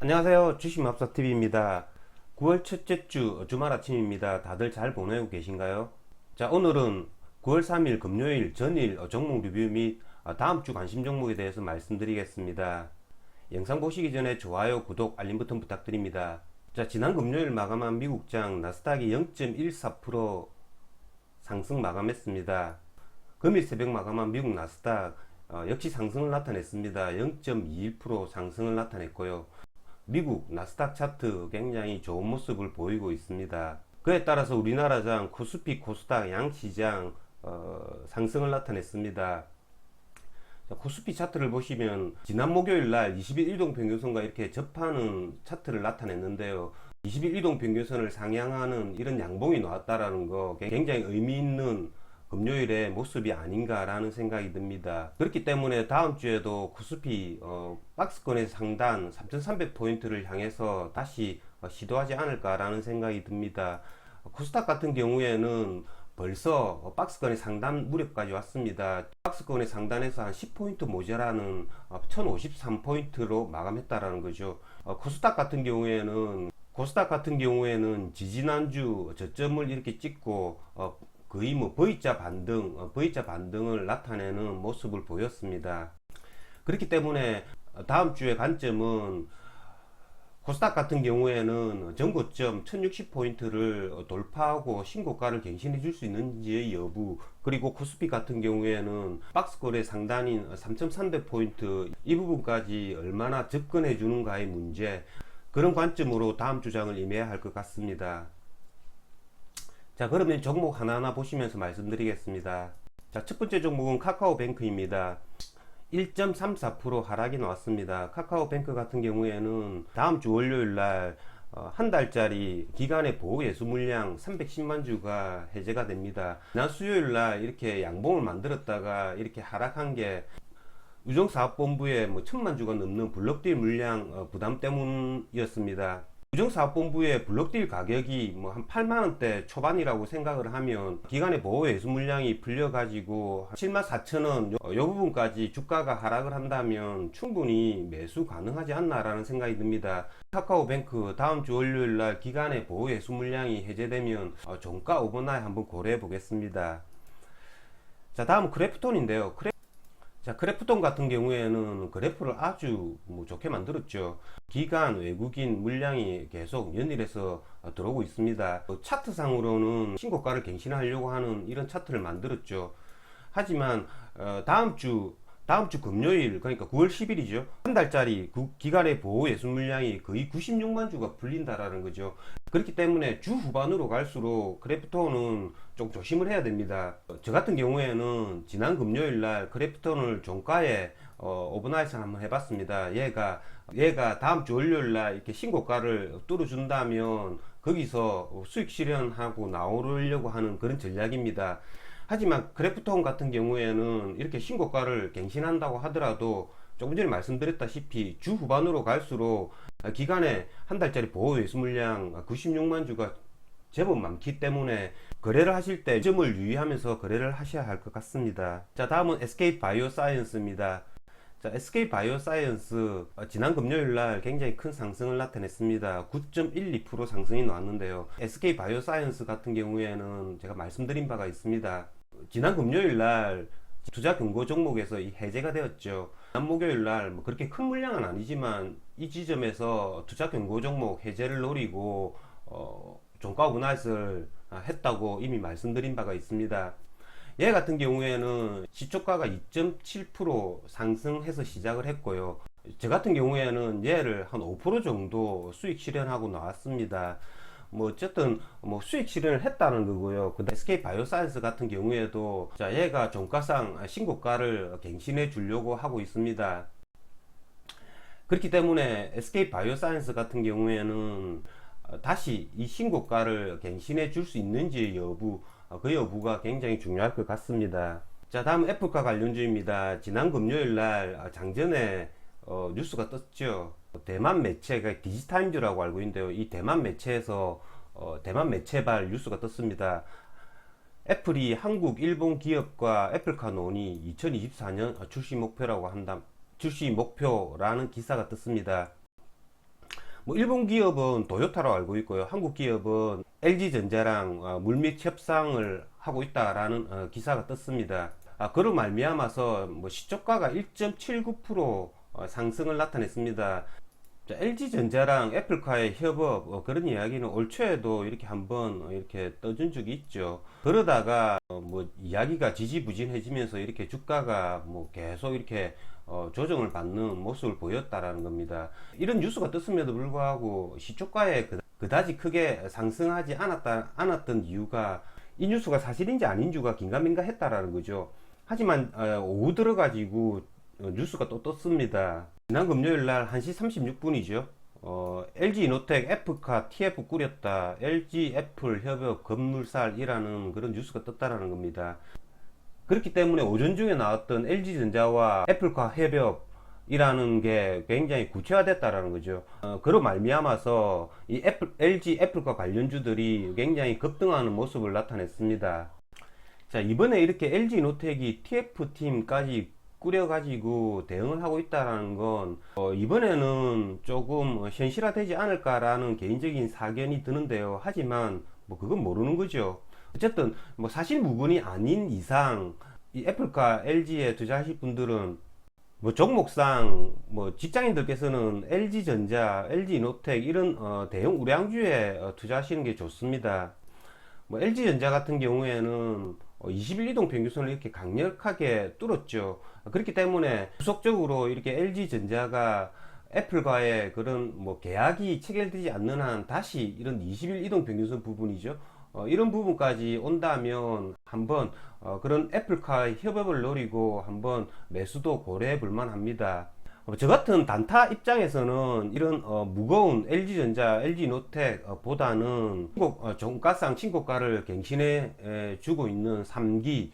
안녕하세요. 주식맘사TV입니다. 9월 첫째 주 주말 아침입니다. 다들 잘 보내고 계신가요? 자, 오늘은 9월 3일 금요일 전일 종목 리뷰 및 다음 주 관심 종목에 대해서 말씀드리겠습니다. 영상 보시기 전에 좋아요, 구독, 알림 버튼 부탁드립니다. 자, 지난 금요일 마감한 미국장 나스닥이 0.14% 상승 마감했습니다. 금일 새벽 마감한 미국 나스닥 역시 상승을 나타냈습니다. 0.21% 상승을 나타냈고요. 미국 나스닥 차트 굉장히 좋은 모습을 보이고 있습니다. 그에 따라서 우리나라장 코스피, 코스닥 양시장 상승을 나타냈습니다. 코스피 차트를 보시면 지난 목요일 날 20일 이동평균선과 이렇게 접하는 차트를 나타냈는데요. 20일 이동평균선을 상향하는 이런 양봉이 나왔다라는 거 굉장히 의미 있는 금요일의 모습이 아닌가라는 생각이 듭니다. 그렇기 때문에 다음 주에도 코스피 박스권의 상단 3300포인트를 향해서 다시 시도하지 않을까라는 생각이 듭니다. 코스닥 같은 경우에는 벌써 박스권의 상단 무렵까지 왔습니다. 박스권의 상단에서 한 10포인트 모자라는 1053포인트로 마감했다라는 거죠. 코스닥 같은 경우에는 지지난주 저점을 이렇게 찍고 거의 V자 반등을 나타내는 모습을 보였습니다. 그렇기 때문에 다음 주의 관점은 코스닥 같은 경우에는 전고점 1060포인트를 돌파하고 신고가를 갱신해 줄 수 있는지의 여부, 그리고 코스피 같은 경우에는 박스권의 상단인 3300포인트 이 부분까지 얼마나 접근해 주는가의 문제, 그런 관점으로 다음 주장을 임해야 할 것 같습니다. 자, 그러면 종목 하나하나 보시면서 말씀드리겠습니다. 자, 첫 번째 종목은 카카오뱅크입니다. 1.34% 하락이 나왔습니다. 카카오뱅크 같은 경우에는 다음 주 월요일 날 한 달짜리 기간의 보호 예수 물량 310만 주가 해제가 됩니다. 지난 수요일 날 이렇게 양봉을 만들었다가 이렇게 하락한 게 유정사업본부의 1000만 주가 넘는 블록딜 물량 부담 때문이었습니다. 우정사업본부의 블록딜 가격이 한 8만원대 초반이라고 생각을 하면 기간의 보호 예수 물량이 풀려가지고 74,000원 요 부분까지 주가가 하락을 한다면 충분히 매수 가능하지 않나라는 생각이 듭니다. 카카오뱅크 다음 주 월요일 날 기간의 보호 예수 물량이 해제되면 종가 오버나잇 한번 고려해 보겠습니다. 자, 다음은 크래프톤인데요. 자, 크래프톤 같은 경우에는 그래프를 아주 좋게 만들었죠. 기간 외국인 물량이 계속 연일해서 들어오고 있습니다. 차트상으로는 신고가를 갱신하려고 하는 이런 차트를 만들었죠. 하지만 다음 주 금요일, 그러니까 9월 10일이죠. 한 달짜리 기간의 보호 예수 물량이 거의 96만 주가 풀린다라는 거죠. 그렇기 때문에 주 후반으로 갈수록 크래프톤은 좀 조심을 해야 됩니다. 저 같은 경우에는 지난 금요일 날 크래프톤을 종가에 오버나잇을 한번 해봤습니다. 얘가 다음 주 월요일 날 이렇게 신고가를 뚫어준다면 거기서 수익 실현하고 나오려고 하는 그런 전략입니다. 하지만 크래프톤 같은 경우에는 이렇게 신고가를 갱신한다고 하더라도 조금 전에 말씀드렸다시피 주 후반으로 갈수록 기간에 한 달짜리 보호 예수 물량 96만 주가 제법 많기 때문에 거래를 하실 때 점을 유의하면서 거래를 하셔야 할 것 같습니다. 자, 다음은 SK 바이오사이언스입니다. 자, SK 바이오사이언스 지난 금요일 날 굉장히 큰 상승을 나타냈습니다. 9.12% 상승이 나왔는데요. SK 바이오사이언스 같은 경우에는 제가 말씀드린 바가 있습니다. 지난 금요일 날 투자 경고 종목에서 해제가 되었죠. 지난 목요일 날 그렇게 큰 물량은 아니지만 이 지점에서 투자 경고 종목 해제를 노리고 종가 오버나잇을 했다고 이미 말씀드린 바가 있습니다. 얘 같은 경우에는 시초가가 2.7% 상승해서 시작을 했고요. 저 같은 경우에는 얘를 한 5% 정도 수익 실현하고 나왔습니다. 어쨌든 수익 실현을 했다는 거고요. 그 SK 바이오사이언스 같은 경우에도 자, 얘가 종가상 신고가를 갱신해 주려고 하고 있습니다. 그렇기 때문에 SK 바이오사이언스 같은 경우에는 다시 이 신고가를 갱신해 줄 수 있는지 여부, 그 여부가 굉장히 중요할 것 같습니다. 자, 다음 애플과 관련주입니다. 지난 금요일날 장전에 뉴스가 떴죠. 대만 매체가 디지타임즈라고 알고 있는데요. 이 대만 매체에서 대만 매체발 뉴스가 떴습니다. 애플이 한국, 일본 기업과 애플카 논의 2024년 출시 목표라는 기사가 떴습니다. 뭐 일본 기업은 도요타로 알고 있고요. 한국 기업은 LG전자랑 물밑 협상을 하고 있다라는 기사가 떴습니다. 그로 말미암아서 뭐 시초가가 1.79% 상승을 나타냈습니다. LG전자랑 애플과의 협업 그런 이야기는 올 초에도 이렇게 한번 이렇게 떠준 적이 있죠. 그러다가 뭐 이야기가 지지부진해지면서 이렇게 주가가 뭐 계속 이렇게 조정을 받는 모습을 보였다라는 겁니다. 이런 뉴스가 떴음에도 불구하고 시초가에 그다지 크게 상승하지 않았던 이유가 이 뉴스가 사실인지 아닌지가 긴가민가 했다라는 거죠. 하지만 오후 들어가지고 뉴스가 또 떴습니다. 지난 금요일 날 1시 36분이죠. LG 이노텍 F카 TF 꾸렸다. LG 애플 협업 급물살이라는 그런 뉴스가 떴다라는 겁니다. 그렇기 때문에 오전 중에 나왔던 LG전자와 애플과 협업이라는 게 굉장히 구체화됐다라는 거죠. 그로 말미암아서 이 LG 애플과 관련주들이 굉장히 급등하는 모습을 나타냈습니다. 자, 이번에 이렇게 LG 이노텍이 TF팀까지 꾸려가지고 대응을 하고 있다는 건 이번에는 조금 현실화되지 않을까라는 개인적인 사견이 드는데요. 하지만 뭐 그건 모르는 거죠. 어쨌든 뭐 사실 무근이 아닌 이상 이 애플과 LG에 투자하실 분들은 뭐 종목상 뭐 직장인들께서는 LG전자, LG이노텍 이런 대형 우량주에 투자하시는 게 좋습니다. 뭐 LG전자 같은 경우에는 21 이동 평균선을 이렇게 강력하게 뚫었죠. 그렇기 때문에 후속적으로 이렇게 LG전자가 애플과의 그런 뭐 계약이 체결되지 않는 한 다시 이런 21 이동 평균선 부분이죠. 이런 부분까지 온다면 한번 그런 애플과의 협업을 노리고 한번 매수도 고려해 볼 만합니다. 저 같은 단타 입장에서는 이런 무거운 LG전자, LG노텍 보다는 종가상 신고가를 갱신해 주고 있는 3기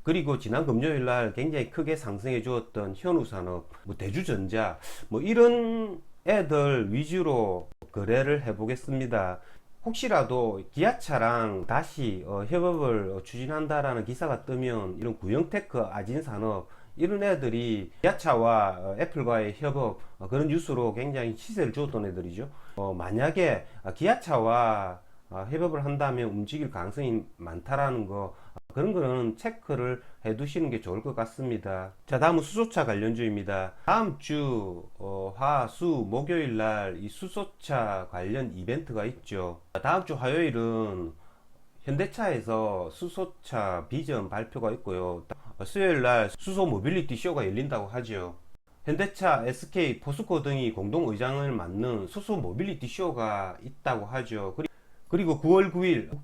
그리고 지난 금요일 날 굉장히 크게 상승해 주었던 현우산업, 뭐 대주전자 뭐 이런 애들 위주로 거래를 해 보겠습니다. 혹시라도 기아차랑 다시 협업을 추진한다라는 기사가 뜨면 이런 구형테크, 아진산업 이런 애들이 기아차와 애플과의 협업 그런 뉴스로 굉장히 시세를 주었던 애들이죠. 만약에 기아차와 협업을 한다면 움직일 가능성이 많다라는 거 그런 거는 체크를 해 두시는 게 좋을 것 같습니다. 자, 다음은 수소차 관련주입니다. 다음 주 화, 수, 목요일 날 이 수소차 관련 이벤트가 있죠. 다음 주 화요일은 현대차에서 수소차 비전 발표가 있고요. 수요일 날 수소 모빌리티 쇼가 열린다고 하죠. 현대차, SK, 포스코 등이 공동 의장을 맡는 수소 모빌리티 쇼가 있다고 하죠. 그리고 9월 9일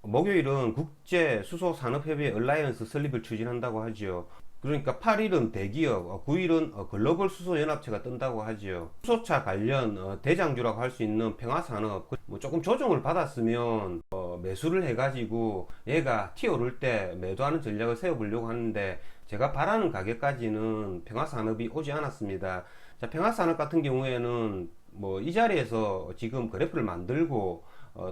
목요일은 국제 수소 산업협의회 얼라이언스 설립을 추진한다고 하죠. 그러니까 8일은 대기업, 9일은 글로벌 수소 연합체가 뜬다고 하죠. 수소차 관련 대장주라고 할 수 있는 평화산업 뭐 조금 조정을 받았으면 매수를 해가지고 얘가 튀어오를 때 매도하는 전략을 세워보려고 하는데 제가 바라는 가격까지는 평화산업이 오지 않았습니다. 자, 평화산업 같은 경우에는 뭐 이 자리에서 지금 그래프를 만들고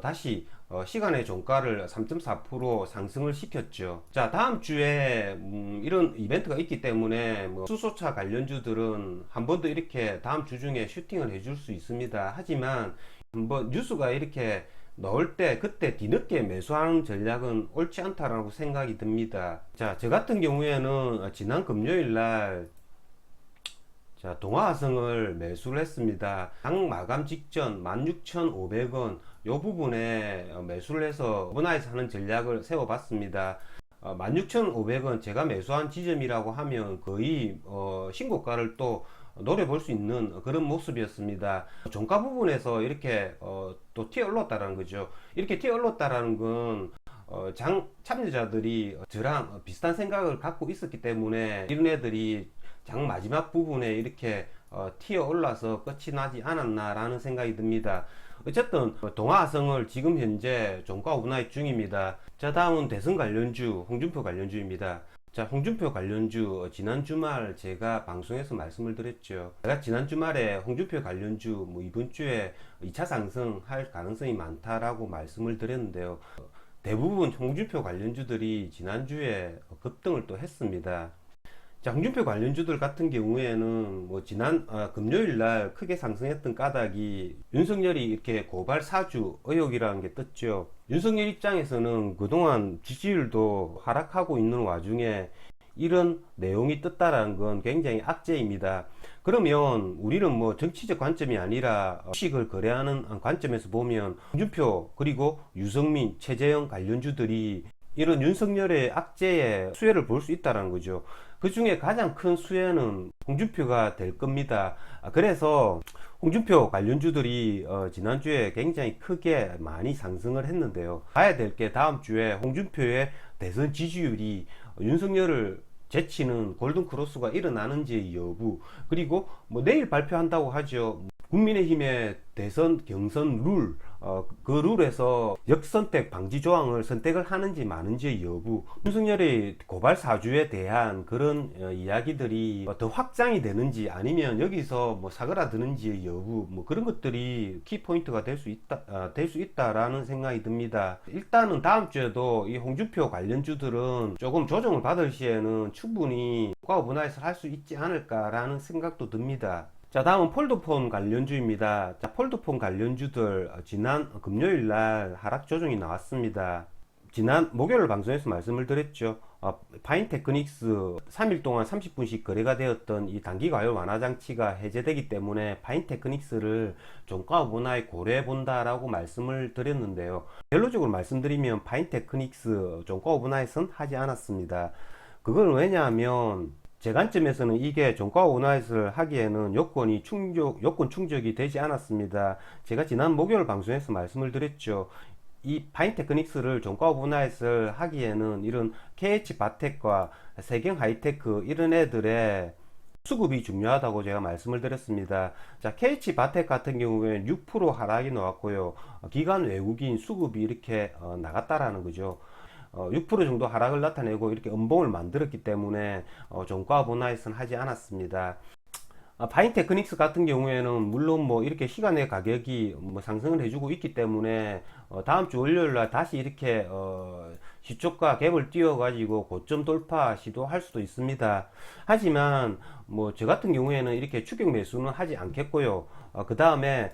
다시 시간의 종가를 3.4% 상승을 시켰죠. 자, 다음 주에 이런 이벤트가 있기 때문에 뭐 수소차 관련주들은 한 번 더 이렇게 다음 주 중에 슈팅을 해줄 수 있습니다. 하지만 한번 뉴스가 이렇게 나올 때 그때 뒤늦게 매수하는 전략은 옳지 않다라고 생각이 듭니다. 자, 저 같은 경우에는 지난 금요일 날 자, 동아화성을 매수를 했습니다. 장 마감 직전 16,500원 요 부분에 매수를 해서 오버나이트 하는 전략을 세워봤습니다. 16,500원 제가 매수한 지점이라고 하면 거의 신고가를 또 노려볼 수 있는 그런 모습이었습니다. 종가 부분에서 이렇게 또 튀어 올랐다는 거죠. 이렇게 튀어 올랐다는 건 장 참여자들이 저랑 비슷한 생각을 갖고 있었기 때문에 이런 애들이 장 마지막 부분에 이렇게 튀어 올라서 끝이 나지 않았나 라는 생각이 듭니다. 어쨌든 동아화성을 지금 현재 종가 오버나이트 중입니다. 자, 다음은 대선 관련주 홍준표 관련주입니다. 자, 홍준표 관련주 지난 주말 제가 방송에서 말씀을 드렸죠. 제가 지난 주말에 홍준표 관련주 뭐 이번 주에 2차 상승할 가능성이 많다라고 말씀을 드렸는데요. 대부분 홍준표 관련주들이 지난주에 급등을 또 했습니다. 자, 홍준표 관련주들 같은 경우에는 뭐 지난 금요일 날 크게 상승했던 까닭이 윤석열이 이렇게 고발 사주 의혹이라는 게 떴죠. 윤석열 입장에서는 그동안 지지율도 하락하고 있는 와중에 이런 내용이 떴다라는 건 굉장히 악재입니다. 그러면 우리는 뭐 정치적 관점이 아니라 주식을 거래하는 관점에서 보면 홍준표 그리고 유승민, 최재형 관련주들이 이런 윤석열의 악재의 수혜를 볼 수 있다는 거죠. 그 중에 가장 큰 수혜는 홍준표가 될 겁니다. 그래서 홍준표 관련주들이 지난주에 굉장히 크게 많이 상승을 했는데요. 봐야 될 게 다음 주에 홍준표의 대선 지지율이 윤석열을 제치는 골든크로스가 일어나는지 여부, 그리고 뭐 내일 발표한다고 하죠. 국민의힘의 대선 경선 룰, 그 룰에서 역선택 방지 조항을 선택을 하는지 마는지 여부, 윤석열의 고발 사주에 대한 그런 이야기들이 더 확장이 되는지 아니면 여기서 뭐 사그라드는지 여부, 뭐 그런 것들이 키포인트가 될 수 있다라는 생각이 듭니다. 일단은 다음 주에도 이 홍준표 관련주들은 조금 조정을 받을 시에는 충분히 과거 분할해서 할 수 있지 않을까라는 생각도 듭니다. 자, 다음은 폴더폰 관련주입니다. 자, 폴더폰 관련주들 지난 금요일 날 하락 조정이 나왔습니다. 지난 목요일 방송에서 말씀을 드렸죠. 파인테크닉스 3일 동안 30분씩 거래가 되었던 이 단기 과열 완화 장치가 해제되기 때문에 파인테크닉스를 종가 분할 고려해 본다라고 말씀을 드렸는데요. 결론적으로 말씀드리면 파인테크닉스 종가 분할선 하지 않았습니다. 그건 왜냐하면 제 관점에서는 이게 종가 원화잇을 하기에는 요건 충족이 되지 않았습니다. 제가 지난 목요일 방송에서 말씀을 드렸죠. 이 파인테크닉스를 종가 원화잇을 하기에는 이런 KH바텍과 세경하이테크 이런 애들의 수급이 중요하다고 제가 말씀을 드렸습니다. 자, KH바텍 같은 경우에는 6% 하락이 나왔고요. 기관 외국인 수급이 이렇게 나갔다라는 거죠. 6% 정도 하락을 나타내고 이렇게 음봉을 만들었기 때문에 종가 분할선 하지 않았습니다. 파인테크닉스 같은 경우에는 물론 뭐 이렇게 시간의 가격이 뭐 상승을 해주고 있기 때문에 다음 주 월요일 날 다시 이렇게 시초가 갭을 띄워 가지고 고점 돌파 시도할 수도 있습니다. 하지만 뭐 저 같은 경우에는 이렇게 추격 매수는 하지 않겠고요. 그 다음에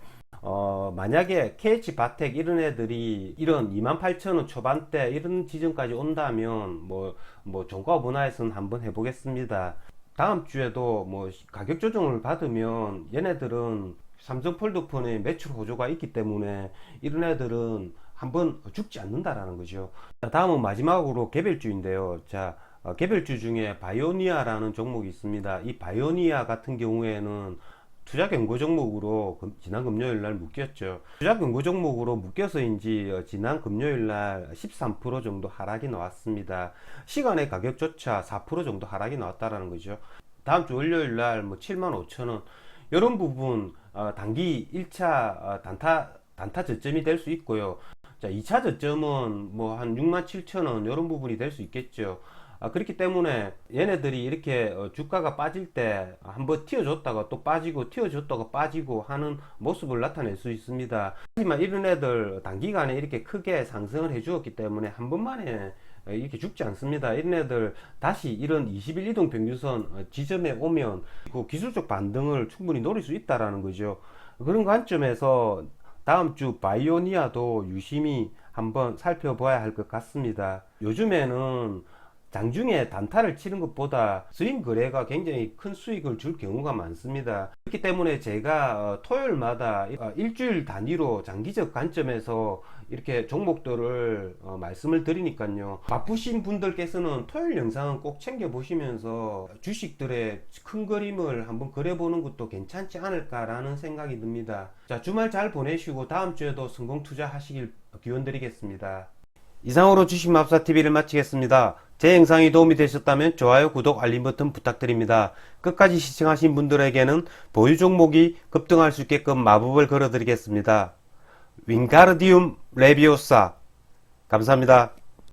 만약에 KH바텍 이런 애들이 이런 28,000원 초반대 이런 지점까지 온다면 뭐 종가 분할선 한번 해보겠습니다. 다음 주에도 뭐 가격 조정을 받으면 얘네들은 삼성 폴더폰에 매출 호조가 있기 때문에 이런 애들은 한번 죽지 않는다라는 거죠. 다음은 마지막으로 개별주인데요. 자, 개별주 중에 바이오니아라는 종목이 있습니다. 이 바이오니아 같은 경우에는 투자 경고 종목으로 지난 금요일 날 묶였죠. 투자 경고 종목으로 묶여서인지 지난 금요일 날 13% 정도 하락이 나왔습니다. 시간의 가격조차 4% 정도 하락이 나왔다라는 거죠. 다음 주 월요일 날 뭐 75,000원 이런 부분 단기 1차 단타 저점이 될 수 있고요. 자, 2차 저점은 뭐 한 67,000원 이런 부분이 될 수 있겠죠. 그렇기 때문에 얘네들이 이렇게 주가가 빠질 때 한번 튀어줬다가 또 빠지고 튀어줬다가 빠지고 하는 모습을 나타낼 수 있습니다. 하지만 이런 애들 단기간에 이렇게 크게 상승을 해 주었기 때문에 한 번만에 이렇게 죽지 않습니다. 이런 애들 다시 이런 20일 이동 평균선 지점에 오면 그 기술적 반등을 충분히 노릴 수 있다라는 거죠. 그런 관점에서 다음 주 바이오니아도 유심히 한번 살펴봐야 할 것 같습니다. 요즘에는 장중에 단타를 치는 것보다 스윙 거래가 굉장히 큰 수익을 줄 경우가 많습니다. 그렇기 때문에 제가 토요일마다 일주일 단위로 장기적 관점에서 이렇게 종목들을 말씀을 드리니까요. 바쁘신 분들께서는 토요일 영상은 꼭 챙겨 보시면서 주식들의 큰 그림을 한번 그려보는 것도 괜찮지 않을까라는 생각이 듭니다. 자, 주말 잘 보내시고 다음 주에도 성공 투자하시길 기원드리겠습니다. 이상으로 주식마법사TV를 마치겠습니다. 제 영상이 도움이 되셨다면 좋아요, 구독, 알림 버튼 부탁드립니다. 끝까지 시청하신 분들에게는 보유 종목이 급등할 수 있게끔 마법을 걸어드리겠습니다. 윙가르디움 레비오사 감사합니다.